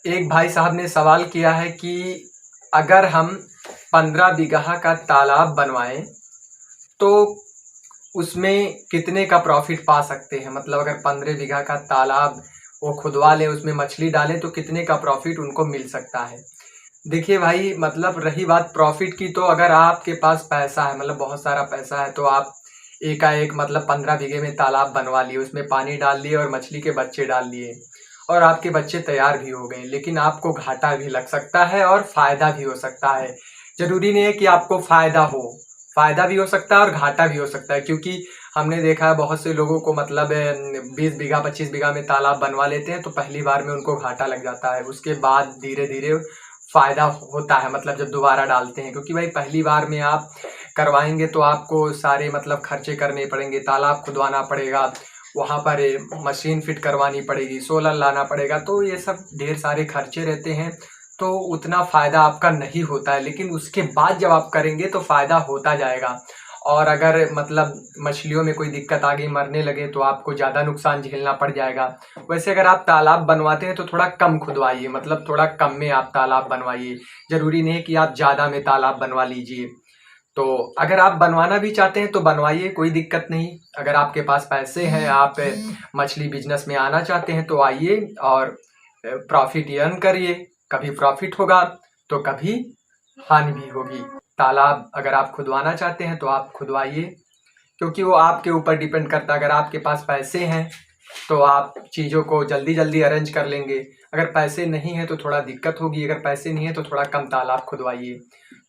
एक भाई साहब ने सवाल किया है कि अगर हम 15 बीघा का तालाब बनवाएं तो उसमें कितने का प्रॉफिट पा सकते हैं। मतलब अगर 15 बीघा का तालाब वो खुदवा लें, उसमें मछली डालें तो कितने का प्रॉफिट उनको मिल सकता है। देखिए भाई, मतलब रही बात प्रॉफिट की, तो अगर आपके पास पैसा है, मतलब बहुत सारा पैसा है, तो आप एकाएक मतलब 15 बीघे में तालाब बनवा लिए, उसमें पानी डाल लिए और मछली के बच्चे डाल लिए और आपके बच्चे तैयार भी हो गए। लेकिन आपको घाटा भी लग सकता है और फायदा भी हो सकता है। जरूरी नहीं है कि आपको फायदा हो, फायदा भी हो सकता है और घाटा भी हो सकता है। क्योंकि हमने देखा है बहुत से लोगों को, मतलब 20 बीघा 25 बीघा में तालाब बनवा लेते हैं तो पहली बार में उनको घाटा लग जाता है, उसके बाद धीरे धीरे फायदा होता है, मतलब जब दोबारा डालते हैं। क्योंकि भाई पहली बार में आप करवाएंगे तो आपको सारे मतलब खर्चे करने पड़ेंगे, तालाब खुदवाना पड़ेगा, वहाँ पर मशीन फिट करवानी पड़ेगी, सोलर लाना पड़ेगा, तो ये सब ढेर सारे खर्चे रहते हैं, तो उतना फायदा आपका नहीं होता है। लेकिन उसके बाद जब आप करेंगे तो फायदा होता जाएगा। और अगर मतलब मछलियों में कोई दिक्कत आ गई, मरने लगे, तो आपको ज़्यादा नुकसान झेलना पड़ जाएगा। वैसे अगर आप तालाब बनवाते हैं तो थोड़ा कम खुदवाइए, मतलब थोड़ा कम में आप तालाब बनवाइए। जरूरी नहीं है कि आप ज़्यादा में तालाब बनवा लीजिए। तो अगर आप बनवाना भी चाहते हैं तो बनवाइए, कोई दिक्कत नहीं। अगर आपके पास पैसे हैं, आप मछली बिजनेस में आना चाहते हैं तो आइए और प्रॉफिट अर्न करिए। कभी प्रॉफिट होगा तो कभी हानि भी होगी। तालाब अगर आप खुदवाना चाहते हैं तो आप खुदवाइए, क्योंकि वो आपके ऊपर डिपेंड करता है। अगर आपके पास पैसे हैं तो आप चीज़ों को जल्दी जल्दी अरेंज कर लेंगे, अगर पैसे नहीं है तो थोड़ा दिक्कत होगी। अगर पैसे नहीं है तो थोड़ा कम तालाब खुदवाइए।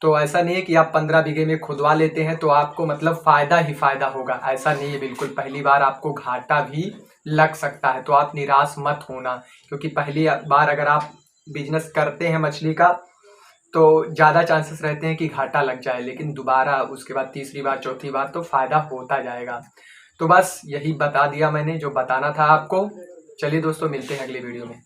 तो ऐसा नहीं है कि आप 15 बीघे में खुदवा लेते हैं तो आपको मतलब फ़ायदा ही फ़ायदा होगा, ऐसा नहीं है बिल्कुल। पहली बार आपको घाटा भी लग सकता है, तो आप निराश मत होना। क्योंकि पहली बार अगर आप बिजनेस करते हैं मछली का तो ज़्यादा चांसेस रहते हैं कि घाटा लग जाए, लेकिन दोबारा उसके बाद तीसरी बार चौथी बार तो फ़ायदा होता जाएगा। तो बस यही बता दिया मैंने जो बताना था आपको। चलिए दोस्तों, मिलते हैं अगली वीडियो में।